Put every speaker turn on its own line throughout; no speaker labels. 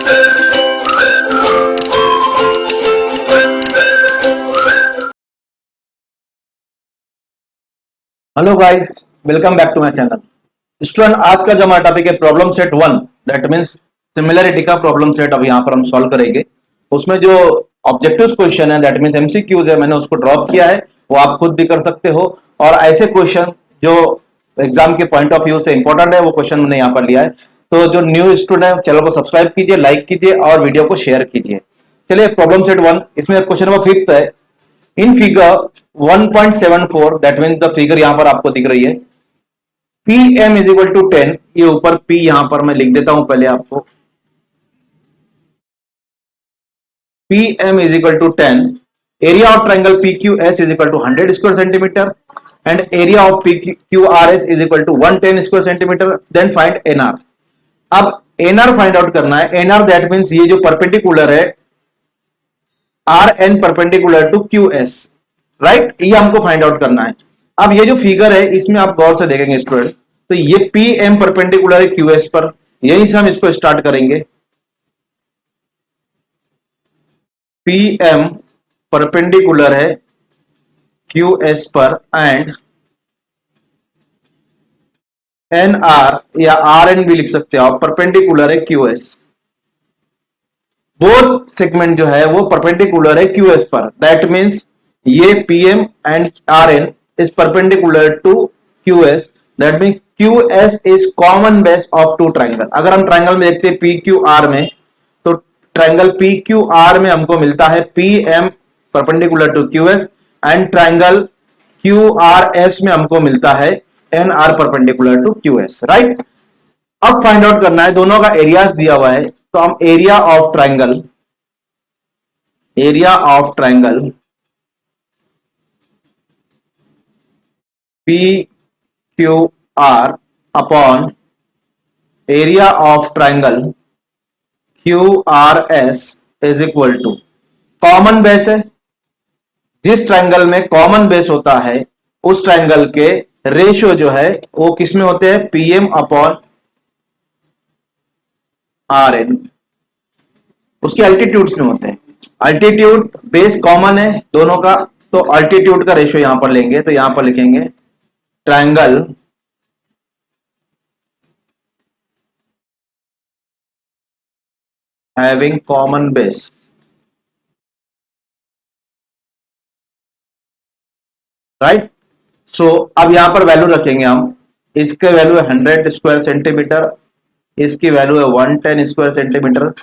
Hello guys, welcome back to my channel. Student, आज का जो हमारा टॉपिक है problem set 1, that means similarity का प्रॉब्लम सेट अब यहाँ पर हम सॉल्व करेंगे। उसमें जो ऑब्जेक्टिव क्वेश्चन है दैट मींस एमसीक्यूज है, मैंने उसको ड्रॉप किया है, वो आप खुद भी कर सकते हो। और ऐसे क्वेश्चन जो एग्जाम के पॉइंट ऑफ व्यू से इंपॉर्टेंट है वो क्वेश्चन मैंने यहाँ पर लिया है। तो जो न्यू स्टूडेंट है चैनल को सब्सक्राइब कीजिए, लाइक कीजिए और वीडियो को शेयर कीजिए। चलिए प्रॉब्लम सेट 1, इसमें क्वेश्चन नंबर 5 है। In figure 1.74, that means the figure यहां पर आपको दिख रही है, Pm इज इक्वल टू 10। ये ऊपर P यहां पर मैं लिख देता हूं पहले आपको। Pm is equal to 10, area of triangle PQS is equal to 100 square centimetre and area of PQRS is equal to 110 square centimetre. Then find NR। अब NR फाइंड आउट करना है। NR दैट मींस ये जो perpendicular है RN perpendicular to QS, right, ये हमको find out करना है। अब ये जो फिगर है इसमें आप गौर से देखेंगे स्टूडेंट, तो ये PM परपेंडिकुलर है QS पर, यहीं से हम इसको स्टार्ट करेंगे। PM परपेंडिकुलर है QS पर एंड NR या RN भी लिख सकते हो आप, परपेंडिकुलर है QS। बोथ सेगमेंट जो है वो परपेंडिकुलर है QS पर, दैट मींस ये PM and RN is perpendicular to QS, that means QS is common base of two triangle. अगर हम ट्राइंगल में देखते हैं PQR में, तो ट्राइंगल PQR में हमको मिलता है PM perpendicular to QS and triangle QRS में हमको मिलता है NR perpendicular to QS, right. अब फाइंड आउट करना है, दोनों का एरियाज दिया हुआ है, तो हम area of triangle PQR upon area of triangle QRS is equal to, common base है, जिस ट्राइंगल में कॉमन बेस होता है उस ट्राइंगल के रेशियो जो है वो किसमें होते हैं, PM अपॉन RN, उसके अल्टीट्यूड्स में होते हैं। अल्टीट्यूड बेस कॉमन है दोनों का, तो अल्टीट्यूड का रेशियो यहां पर लेंगे, तो यहां पर लिखेंगे triangle having common base, right. So अब यहां पर वैल्यू रखेंगे हम, इसके वैल्यू है 100 स्क्वायर सेंटीमीटर, इसकी वैल्यू है 110 square centimetre.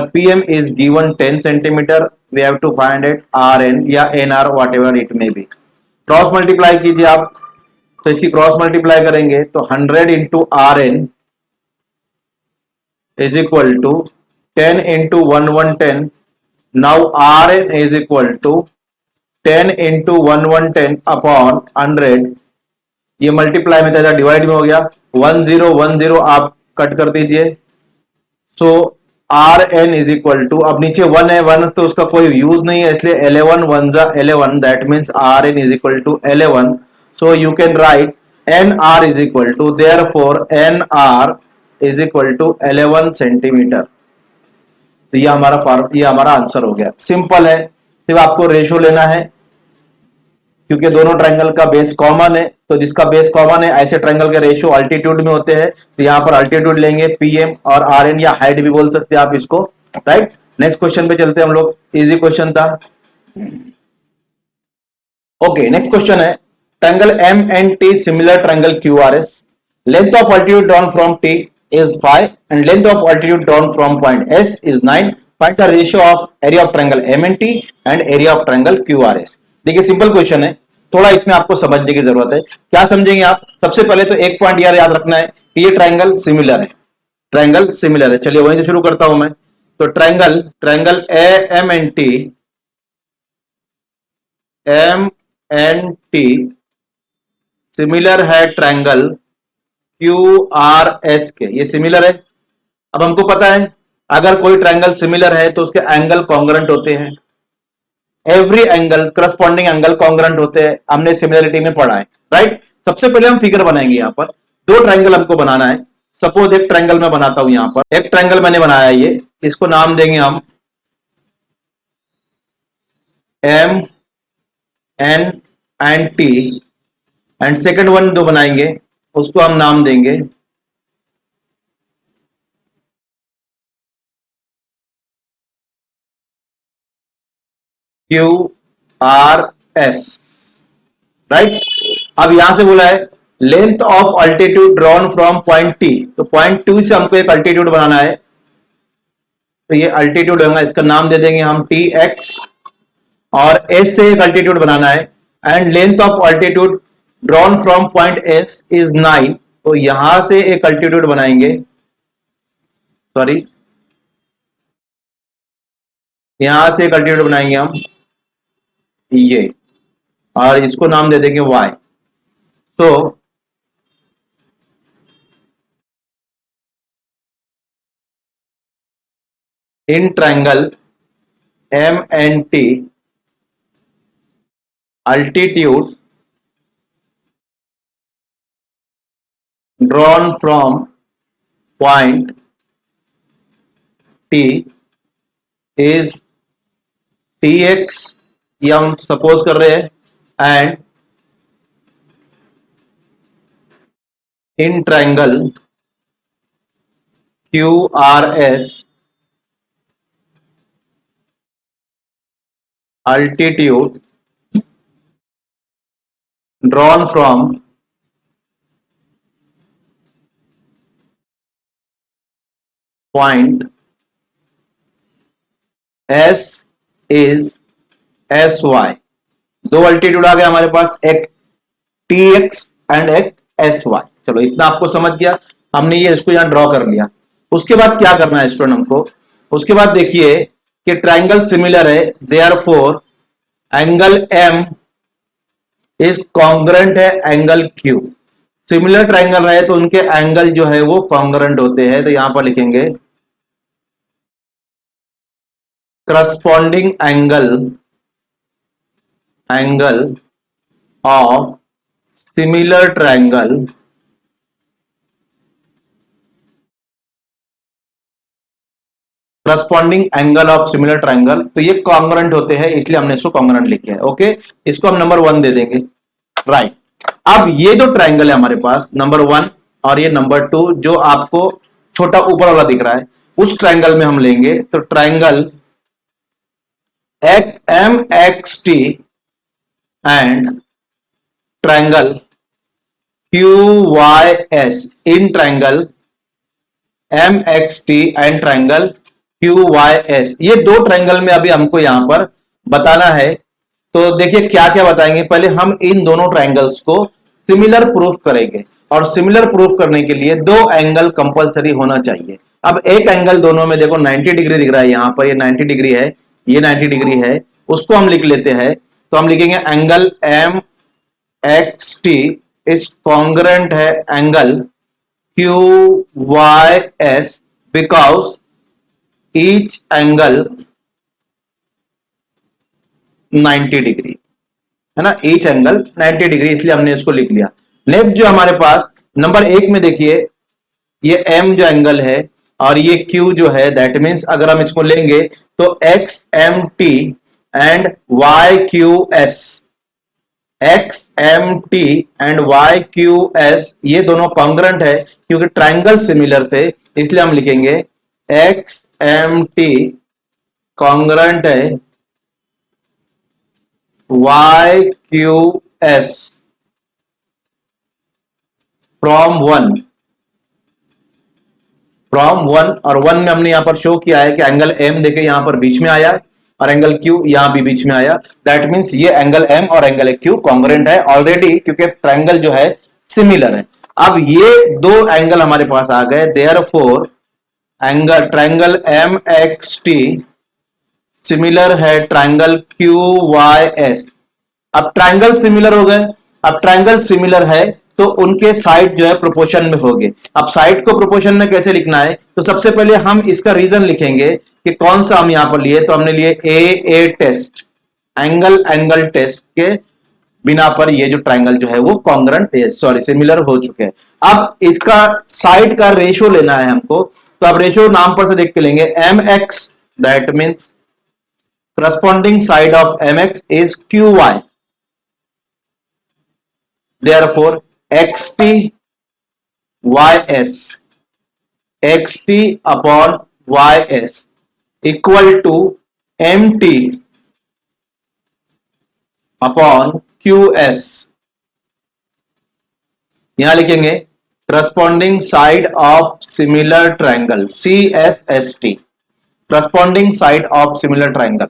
PM is given 10 centimetre, we have to find it RN या NR whatever it may be। Cross multiply कीजिए आप, तो इसकी क्रॉस मल्टीप्लाई करेंगे तो 100 into RN is equal to 10 into 110। Now RN is equal to 10 into 110 upon 100। ये multiply में था, डिवाइड में हो गया, 1010 आप कट कर दीजिए। सो RN इज इक्वल टू, अब नीचे 1 है, 1 तो उसका कोई यूज नहीं है, इसलिए 11 1 11, that means RN is equal to 11। So you can write NR is equal to, therefore NR is equal to 11 centimetre. तो ये हमारा आंसर हो गया। सिंपल है, सिर्फ आपको रेशियो लेना है, क्योंकि दोनों ट्राइंगल का बेस कॉमन है, तो जिसका बेस कॉमन है ऐसे ट्राइंगल के रेशियो अल्टीट्यूड में होते हैं, तो यहां पर अल्टीट्यूड लेंगे PM और RN या हाइट भी बोल सकते हैं आप इसको, राइट। नेक्स्ट क्वेश्चन पे चलते हैं हम लोग, इजी क्वेश्चन था। ओके, नेक्स्ट क्वेश्चन है, triangle MNT similar triangle QRS, length of altitude drawn from T is 5 and length of altitude drawn from point S is 9. Find the ratio of area of triangle MNT and area of triangle QRS। देखिए simple question है, थोड़ा इसमें आपको समझने की जरूरत है। क्या समझेंगे आप, सबसे पहले तो एक पॉइंट याद रखना है कि ये ट्राइंगल सिमिलर है, ट्राइंगल सिमिलर है। चलिए वहीं से शुरू करता हूं मैं। तो ट्राइंगल MNT सिमिलर है ट्राइंगल QRS के, ये सिमिलर है। अब हमको पता है अगर कोई ट्राइंगल सिमिलर है तो उसके एंगल कॉन्ग्रुएंट होते हैं, every angle corresponding angle congruent होते हैं, हमने सिमिलरिटी में पढ़ा है, राइट। सबसे पहले हम फिगर बनाएंगे, यहां पर दो ट्राइंगल हमको बनाना है। सपोज एक ट्राइंगल मैं बनाता हूं, यहां पर एक ट्राइंगल मैंने बनाया, ये इसको नाम देंगे हम M N and T, and second one जो बनाएंगे उसको हम नाम देंगे क्यू आर एस, राइट। अब यहां से बोला है length of altitude drawn from point T, तो पॉइंट टू से हमको एक अल्टीट्यूड बनाना है, तो ये अल्टीट्यूड होगा, इसका नाम दे देंगे हम टी एक्स, और एस से एक अल्टीट्यूड बनाना है, and length of altitude drawn from point S is 9, तो यहां से एक अल्टीट्यूड बनाएंगे, सॉरी यहां से एक अल्टीट्यूड बनाएंगे हम ये, और इसको नाम दे देंगे y। तो in triangle M N T altitude drawn from point T is T X, ये हम सपोज कर रहे हैं, and in triangle Q R S altitude drawn from point S is S Y, दो अल्टीट्यूड आ गए हमारे पास, एक टी एक्स एंड एक एस वाई। चलो इतना आपको समझ गया, हमने ये इसको यहां ड्रॉ कर लिया। उसके बाद क्या करना है स्टूडेंट हमको, उसके बाद देखिए कि ट्राइंगल सिमिलर है, therefore angle M is congruent है एंगल क्यू। सिमिलर ट्राइंगल रहे तो उनके एंगल जो है वो कॉन्ग्रेंट होते हैं, तो यहां पर लिखेंगे corresponding angle of similar triangle corresponding angle of similar triangle, तो ये कॉन्ग्रेंट होते हैं, इसलिए हमने इसको कॉन्ग्रेंट लिखा है। ओके, इसको हम नंबर 1 दे देंगे, राइट। अब ये जो ट्रायंगल है हमारे पास नंबर 1 और ये नंबर 2 जो आपको छोटा ऊपर वाला दिख रहा है, उस ट्रायंगल में हम लेंगे, तो triangle M X T and triangle Q Y S, in triangle M X T and triangle Q Y S, ये दो ट्रायंगल में अभी हमको यहां पर बताना है। तो देखिए क्या क्या बताएंगे, पहले हम इन दोनों ट्रायंगल्स को सिमिलर प्रूफ करेंगे, और सिमिलर प्रूफ करने के लिए दो एंगल कंपलसरी होना चाहिए। अब एक एंगल दोनों में देखो 90 डिग्री दिख रहा है, यहां पर ये 90 डिग्री है, ये 90 डिग्री है, उसको हम लिख लेते हैं। तो हम लिखेंगे angle M X T is congruent है angle Q Y S because each angle 90 degree है ना, ईच एंगल 90 डिग्री, इसलिए हमने इसको लिख लिया। नेक्स्ट जो हमारे पास नंबर 1 में देखिए, ये m जो एंगल है और ये q जो है, दैट मींस अगर हम इसको लेंगे तो X M T and Y Q S, X M T and Y Q S, ये दोनों कॉन्ग्रेंट है, क्योंकि ट्राइंगल सिमिलर थे, इसलिए हम लिखेंगे एक्स एम टी कॉन्ग्रेंट है Y Q S from one, और 1 में हमने यहां पर शो किया है कि एंगल m देखे यहां पर बीच में आया और एंगल q यहां भी बीच में आया, दैट मींस ये एंगल m और एंगल q कॉन्ग्रेंट है ऑलरेडी, क्योंकि ट्रायंगल जो है सिमिलर है। अब ये दो एंगल हमारे पास आ गए, therefore angle triangle M X T similar है ट्रायंगल क्यू वाई एस। अब ट्रायंगल सिमिलर हो गए, अब ट्रायंगल सिमिलर है तो उनके साइड जो है प्रोपोर्शन में होंगे। अब साइड को प्रोपोर्शन में कैसे लिखना है, तो सबसे पहले हम इसका रीजन लिखेंगे कि कौन सा हम यहां पर लिए, तो हमने लिए ए टेस्ट, एंगल टेस्ट के बिना पर ये जो ट्रायंगल जो है वो कॉन्ग्रेंट, सॉरी सिमिलर हो चुके हैं। अब इसका साइड का रेशियो लेना है हमको, तो आप रेशियो नाम पर से देख के लेंगे M X, that means corresponding side of mx is qy, therefore xt ys, xt upon ys equal to mt upon qs। यहां लिखेंगे corresponding side of similar triangle, CFST, corresponding side of similar triangle.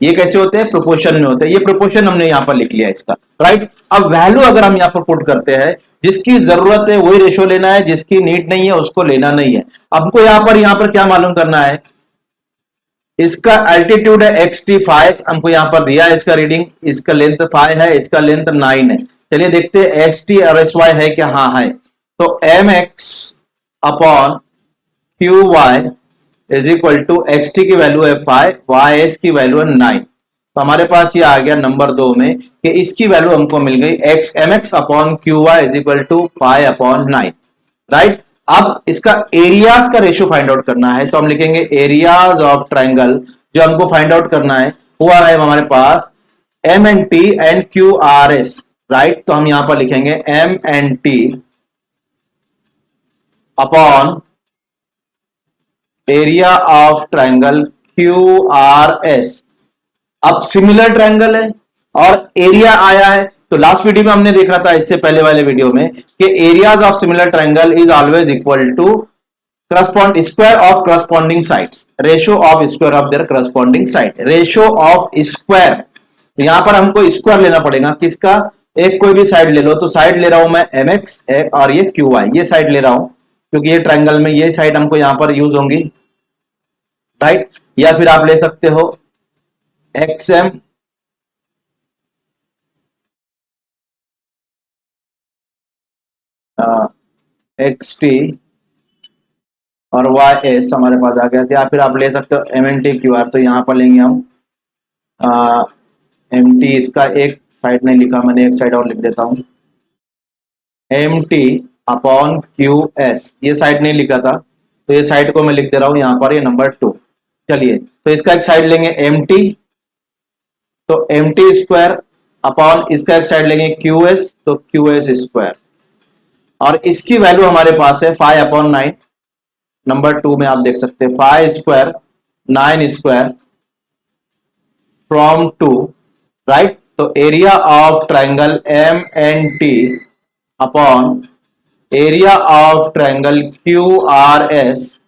ये कैसे होते हैं? Proportion में होते हैं। ये प्रोपोर्शन हमने यहां पर लिख लिया इसका, राइट। अब वैल्यू अगर हम यहां पर पुट करते हैं, जिसकी जरूरत है वही रेशो लेना है, जिसकी नीड नहीं है उसको लेना नहीं है। हमको यहां पर क्या मालूम करना है? इसका एल्टीट्यूड है xt5, हमको यहां पर दिया है इसका रीडिंग, इसका लेंथ 5 है, इसका लेंथ 9 है। चलिए देखते हैं xt और hy है क्या? हाँ है। तो mx upon qy is equal to xt की वैल्यू है 5, ys की वैल्यू है 9। तो हमारे पास ये आ गया नंबर 2 में कि इसकी वैल्यू हमको मिल गई mx upon qy is equal to 5 upon 9, right. अब इसका एरियाज का रेशियो फाइंड आउट करना है, तो हम लिखेंगे एरियाज ऑफ ट्राइंगल। जो हमको फाइंड आउट करना है वो आ रहा है हमारे पास M N T and Q R S, right. तो हम यहां पर लिखेंगे M N T upon area of triangle Q R S. अब सिमिलर ट्राइंगल है और एरिया आया है, तो लास्ट वीडियो में हमने देखा था, इससे पहले वाले वीडियो में, कि areas of similar triangle is always equal to correspond square of corresponding sides, ratio of square of their corresponding side, ratio of square. तो यहां पर हमको स्क्वायर लेना पड़ेगा किसका? एक कोई भी साइड ले लो, तो साइड ले रहा हूं मैं mx और ये qy, ये साइड ले रहा हूं क्योंकि ये ट्राइंगल में ये साइड हमको यहां पर यूज होंगी, राइट। या फिर आप ले सकते हो xm xt और ys हमारे पास आ गया, या फिर आप ले सकते हो mnt तो यहां पर लेंगे हम mt, इसका एक साइड नहीं लिखा मैंने, एक साइड और लिख देता हूं mt अपॉन qs, ये साइड नहीं लिखा था तो ये साइड को मैं लिख दे रहा हूं यहां पर, ये नंबर 2। चलिए तो इसका एक साइड लेंगे mt, तो mt स्क्वायर अपॉन इसका एक साइड लेंगे qs, तो qs स्क्वायर, और इसकी वैल्यू हमारे पास है 5 अपॉन 9, नंबर 2 में आप देख सकते हैं 5 स्क्वायर 9 स्क्वायर फ्रॉम 2, राइट। तो area of triangle M N T upon area of triangle Q R S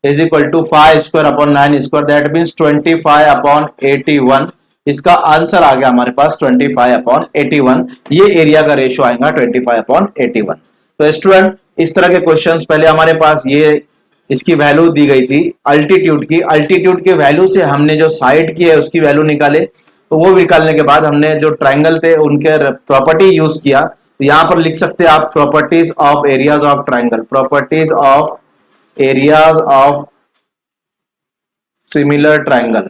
is equal to 5 square upon 9 square, that means 25 upon 81। इसका आंसर आ गया हमारे पास 25 अपॉन 81। ये एरिया का रेशियो आएगा 25 अपॉन 81। तो student इस तरह के क्वेश्चंस पहले हमारे पास ये इसकी वैल्यू दी गई थी अल्टीट्यूड की, अल्टीट्यूड के वैल्यू से हमने जो साइड की है उसकी वैल्यू निकाले, तो वो निकालने के बाद हमने जो ट्राइंगल थे उनके प्रॉपर्टी यूज किया। तो यहां पर लिख सकते हैं आप properties of areas of triangle, properties of areas of similar triangle.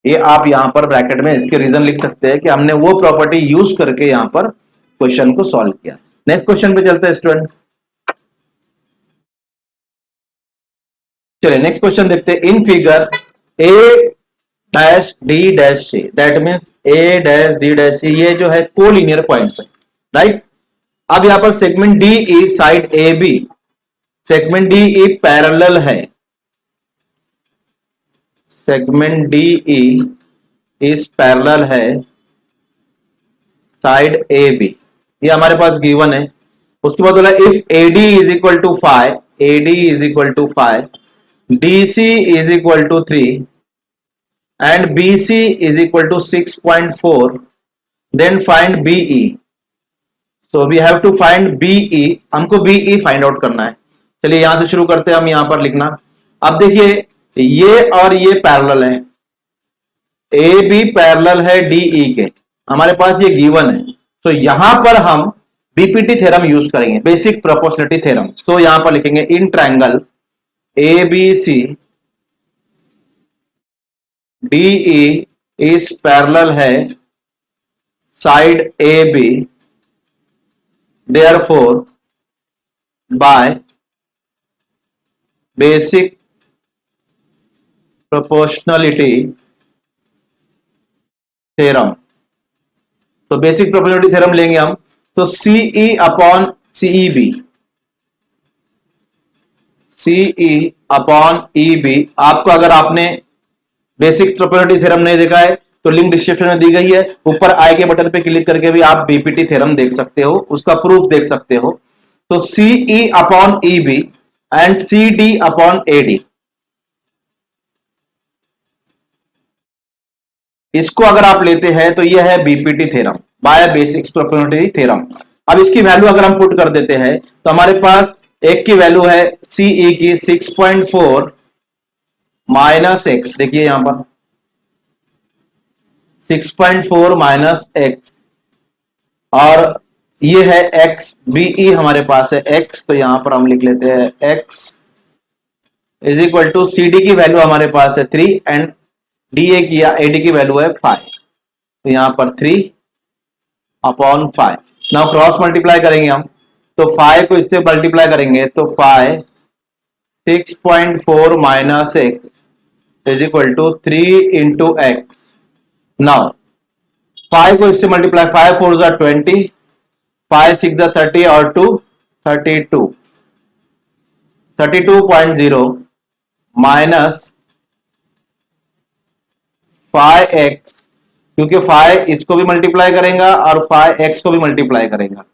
ये आप यहां पर ब्रैकेट में इसके रीजन लिख सकते हैं कि हमने वो प्रॉपर्टी यूज करके यहां पर क्वेश्चन को सॉल्व किया। नेक्स्ट क्वेश्चन पे चलते हैं स्टूडेंट। चलिए नेक्स्ट क्वेश्चन देखते हैं। In figure A dash D dash C, that means A dash D dash C, ये जो है कोलिनियर पॉइंट्स है, राइट। अब यहां पर segment D E side A B, segment D E parallel है, सेगमेंट डी ई इस पैरेलल है साइड ए बी, ये हमारे पास गिवन है। उसके बाद बोला if AD is equal to 5, AD is equal to 5, DC is equal to 3 and BC is equal to 6.4, then find BE. So we have to find BE, हमको BE find out करना है। चलिए यहां से शुरू करते हैं हम, यहां पर लिखना। अब देखिए ये और ये पैरेलल है, ए बी पैरेलल है डीई के, हमारे पास ये गिवन है। तो यहां पर हम बीपीटी थ्योरम यूज करेंगे, बेसिक प्रोपोर्शनलिटी थ्योरम। तो यहां पर लिखेंगे in triangle A B C DE इस पैरेलल है side A B, therefore by basic proportionality theorem. तो बेसिक प्रोपोर्शनलिटी थ्योरम लेंगे हम, तो CE upon CE B, CE upon E B. आपको अगर आपने बेसिक प्रोपोर्शनलिटी थ्योरम नहीं देखा है तो लिंक डिस्क्रिप्शन में दी गई है, ऊपर आई के बटन पे क्लिक करके भी आप बीपीटी थ्योरम देख सकते हो, उसका प्रूफ देख सकते हो। तो CE upon E B and C D upon A D, इसको अगर आप लेते हैं तो यह है BPT theorem, by basic proportionality theorem. अब इसकी वैल्यू अगर हम पुट कर देते हैं तो हमारे पास एक की वैल्यू है सीई की 6.4 माइनस एक्स, देखिए यहां पर 6.4 माइनस एक्स, और ये है एक्स, बीई हमारे पास है एक्स, तो यहां पर हम लिख लेते हैं X is equal to C D की वैल्यू हमारे पास है 3 एंड डी ए की या एडी की वैल्यू है 5, तो यहां पर 3 अपॉन 5। नाउ क्रॉस मल्टीप्लाई करेंगे हम, तो 5 को इससे मल्टीप्लाई करेंगे तो 5 6.4 minus X is equal to 3 into X. Now 5 को इससे मल्टीप्लाई, 5 4 जा 20, 5 6 जा 30 और 2 32, 32.0 माइनस 5x, क्योंकि 5 इसको भी मल्टीप्लाई करेगा और 5x को भी मल्टीप्लाई करेगा।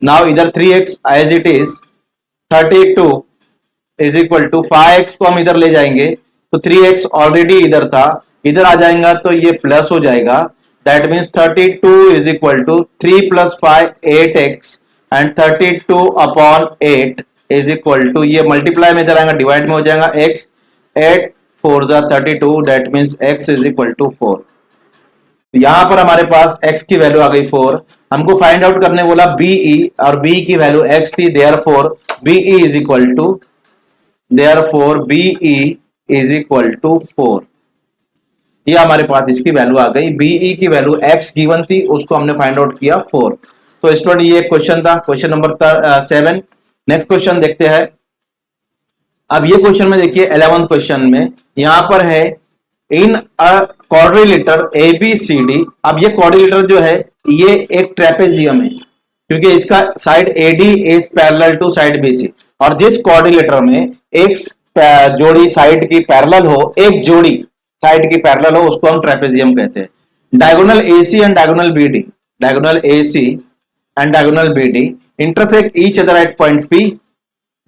नाउ इधर 3x as it is 32 is equal to 5x को हम इधर ले जाएंगे तो 3x ऑलरेडी इधर था, इधर आ जाएगा तो ये प्लस हो जाएगा। That means 32 is equal to 3 plus 5 8x and 32 upon 8 is equal to, ये मल्टीप्लाई में इधर आएगा डिवाइड में हो जाएगा x, 8 4 जा 32, that means x is equal to 4। यहां पर हमारे पास x की वैल्यू आ गई 4, हमको फाइंड आउट करने बोला बीई, और b की वैल्यू x थी, therefore BE is equal to, therefore BE is equal to 4। ये हमारे पास इसकी वैल्यू आ गई, बीई की वैल्यू x गिवन थी, उसको हमने फाइंड आउट किया 4। तो स्टूडेंट ये क्वेश्चन था, क्वेश्चन नंबर 7। नेक्स्ट क्वेश्चन देखते हैं। अब ये क्वेश्चन में देखिए 11th क्वेश्चन में यहां पर है इन अ क्वाड्रिलेटर ABCD। अब ये क्वाड्रिलेटर जो है ये एक ट्रेपेजियम है, क्योंकि इसका side AD is parallel to side BC, और जिस क्वाड्रिलेटर में एक जोड़ी साइड की पैरेलल हो, एक जोड़ी साइड की पैरेलल हो, उसको हम ट्रेपेजियम कहते हैं। Diagonal AC and diagonal BD, diagonal AC and diagonal BD intersect each other at point P,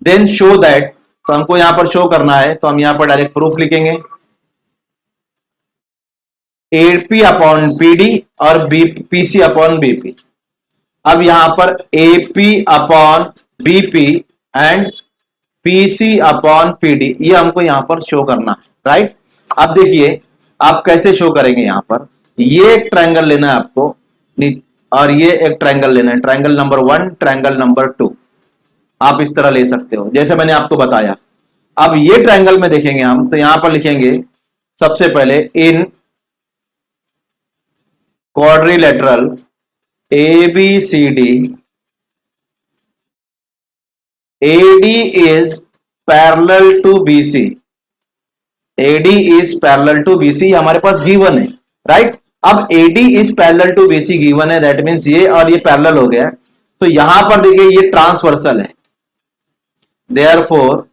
then show that, तो हमको यहां पर शो करना है तो हम यहां पर डायरेक्ट प्रूफ लिखेंगे, AP अपॉन PD और PC अपॉन BP। अब यहां पर AP upon BP and PC upon PD ये हमको यहां पर शो करना है, राइट। अब देखिए आप कैसे शो करेंगे, यहां पर ये एक ट्रायंगल लेना है आपको, और ये एक ट्रायंगल लेना है, ट्रायंगल नंबर 1, ट्रायंगल नंबर 2, आप इस तरह ले सकते हो जैसे मैंने आपको बताया। अब ये ट्रायंगल में देखेंगे हम, तो यहां पर लिखेंगे सबसे पहले इन quadrilateral ABCD AD is parallel to BC, AD is parallel to BC हमारे पास गिवन है, राइट। अब AD is parallel to BC given है, दैट मीन्स ये और ये पैरेलल हो गया, तो यहां पर देखिए ये ट्रांसवर्सल है, therefore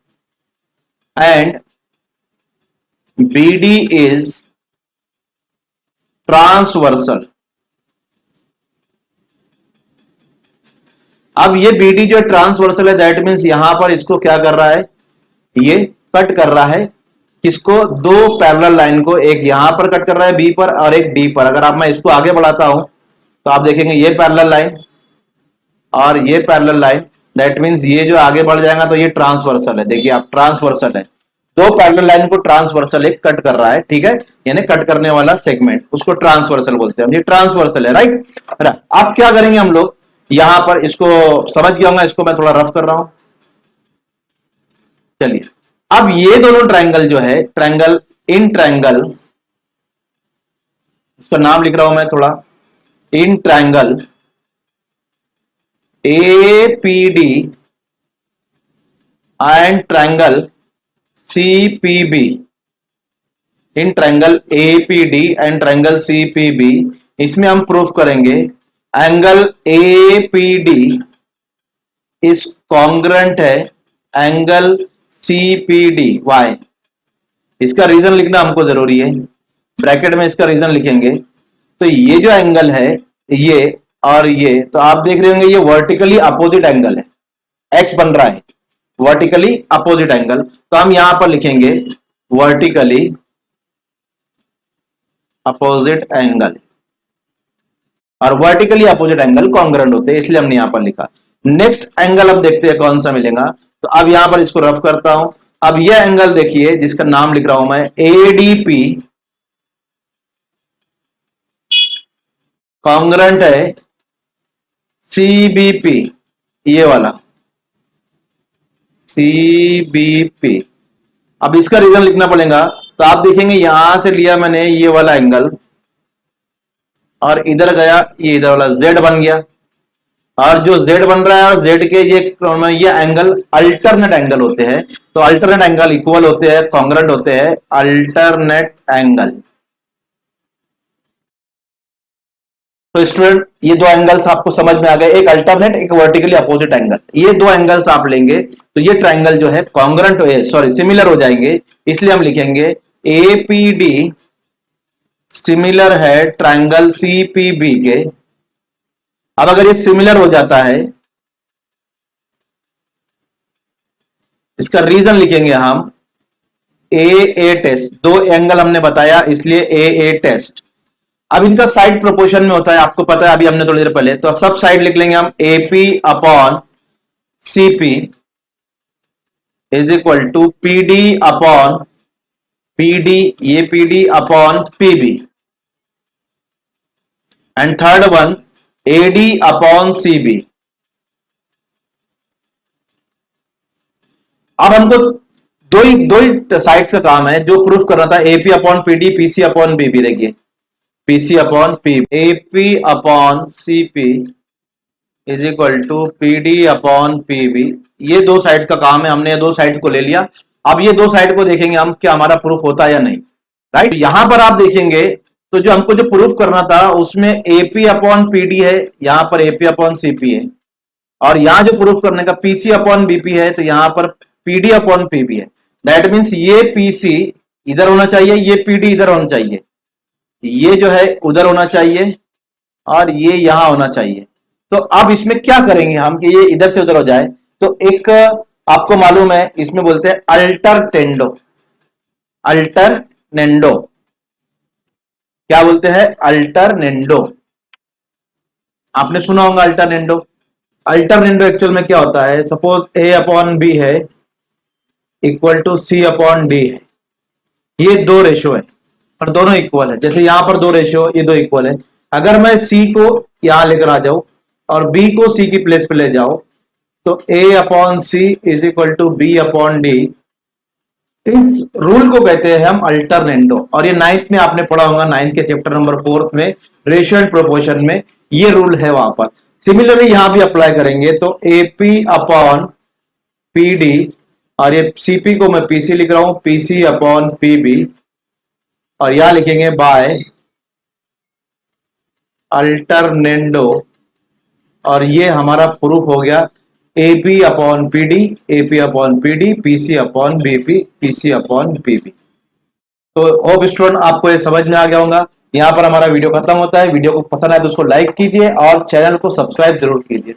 and BD is transversal. अब ये BD जो ट्रांसवर्सल है, दैट मीन्स यहां पर इसको क्या कर रहा है, ये कट कर रहा है, किसको, दो पैरेलल लाइन को, एक यहां पर कट कर रहा है B पर और एक D पर। अगर आप मैं इसको आगे बढ़ाता हूं तो आप देखेंगे ये पैरेलल लाइन और ये पैरेलल लाइन, दैट मीन्स ये जो आगे बढ़ जाएगा तो ये ट्रांसवर्सल है। देखिए आप ट्रांसवर्सल है, दो पैरेलल लाइन को ट्रांसवर्सल एक कट कर रहा है, ठीक है, यानी कट करने वाला सेगमेंट, उसको ट्रांसवर्सल बोलते हैं, ये ट्रांसवर्सल है, राइट। अब क्या करेंगे हम लोग, यहां पर इसको समझ गया होगा, इसको मैं थोड़ा रफ कर रहा हूं, चलिए। अब ये दोनों ट्रायंगल जो है, ट्रायंगल इन ट्रायंगल, इसका नाम लिख रहा हूं मैं थोड़ा, in triangle APD and triangle CPB, in triangle APD and triangle CPB, इसमें हम प्रूफ करेंगे एंगल APD इज कॉन्ग्रुएंट है एंगल CPD वाई। इसका रीजन लिखना हमको जरूरी है, ब्रैकेट में इसका रीजन लिखेंगे। तो ये जो एंगल है ये और ये, तो आप देख रहे होंगे ये वर्टिकली अपोजिट एंगल है, एक्स बन रहा है वर्टिकली अपोजिट एंगल, तो हम यहां पर लिखेंगे वर्टिकली अपोजिट एंगल, और वर्टिकली अपोजिट एंगल कॉन्ग्रुएंट होते हैं, इसलिए हमने यहां पर लिखा। नेक्स्ट एंगल अब देखते हैं कौन सा मिलेगा, तो अब यहां पर इसको रफ करता हूं। अब यह एंगल देखिए जिसका नाम लिख रहा हूं मैं ADP, कॉन्ग्रुएंट है CBP, ये वाला CBP। अब इसका रीजन लिखना पड़ेगा, तो आप देखेंगे यहां से लिया मैंने ये वाला एंगल और इधर गया, ये इधर वाला Z बन गया, और जो Z बन रहा है और Z के ये एंगल अल्टरनेट एंगल होते हैं, तो अल्टरनेट एंगल इक्वल होते हैं, कॉन्ग्रुएंट होते हैं अल्टरनेट एंगल। तो स्टूडेंट ये दो एंगल्स आपको समझ में आ गए, एक अल्टरनेट एक वर्टिकली अपोजिट एंगल, ये दो एंगल्स आप लेंगे तो ये ट्रायंगल जो है कॉन्ग्रुएंट सॉरी सिमिलर हो जाएंगे, इसलिए हम लिखेंगे APD सिमिलर है ट्रायंगल CPB के। अब अगर ये सिमिलर हो जाता है, इसका रीजन लिखेंगे हम AA टेस्ट, दो एंगल हमने बताया इसलिए AA टेस्ट। अब इनका साइड प्रोपोर्शन में होता है, आपको पता है, अभी हमने थोड़ी देर पहले, तो सब साइड लिख लेंगे हम AP upon CP is equal to PD upon PD, ये PD upon PB, and third one AD upon CB। अब हमको दो ही साइड्स का काम है, जो प्रूफ करना था AP upon PD, PC upon BB। देखिए PC upon PB, AP upon CP is equal to PD upon PB, ये दो साइड का काम है, हमने ये दो साइड को ले लिया। अब ये दो साइड को देखेंगे हम क्या हमारा प्रूफ होता है या नहीं, राइट। यहां पर आप देखेंगे तो जो हमको जो प्रूफ करना था उसमें AP अपॉन PD है, यहां पर AP अपॉन CP है, और यहां जो प्रूफ करने का PC अपॉन BP है, तो यहां पर PD अपॉन PB है। दैट मीन्स ये PC इधर होना चाहिए, ये PD इधर होना चाहिए, ये जो है उधर होना चाहिए, और ये यहां होना चाहिए। तो अब इसमें क्या करेंगे हम कि ये इधर से उधर हो जाए, तो एक आपको मालूम है इसमें बोलते हैं अल्टरनेंडो, अल्टरनेंडो क्या बोलते हैं, अल्टरनेंडो। आपने सुना होगा अल्टरनेंडो। अल्टरनेंडो एक्चुअल में क्या होता है, सपोज A अपॉन B है equal to C upon D है, ये दो रेशो है और दोनों इक्वल है। जैसे यहां पर दो रेशो, ये दो इक्वल है, अगर मैं C को यहां लेकर आ जाऊं और B को C की प्लेस पे ले जाओ, तो A upon C is equal to B upon D, इस रूल को कहते हैं हम अल्टरनेंडो। और ये 9th में आपने पढ़ा होगा, 9th के चैप्टर नंबर 4 में रेशियो एंड प्रोपोर्शन में ये रूल है वहां पर। सिमिलरली यहां भी अप्लाई करेंगे, तो AP अपॉन PD, और ये CP को मैं PC लिख रहा हूं, PC अपॉन PB, और यहां लिखेंगे बाय अल्टरनेंडो, और ये हमारा प्रूफ हो गया AP upon PD, AP upon PD, PC upon BP, PC upon PP। तो होप स्टूडेंट आपको ये समझ में आ गया होगा। यहाँ पर हमारा वीडियो खत्म होता है। वीडियो को पसंद आए तो उसको लाइक कीजिए और चैनल को सब्सक्राइब जरूर कीजिए।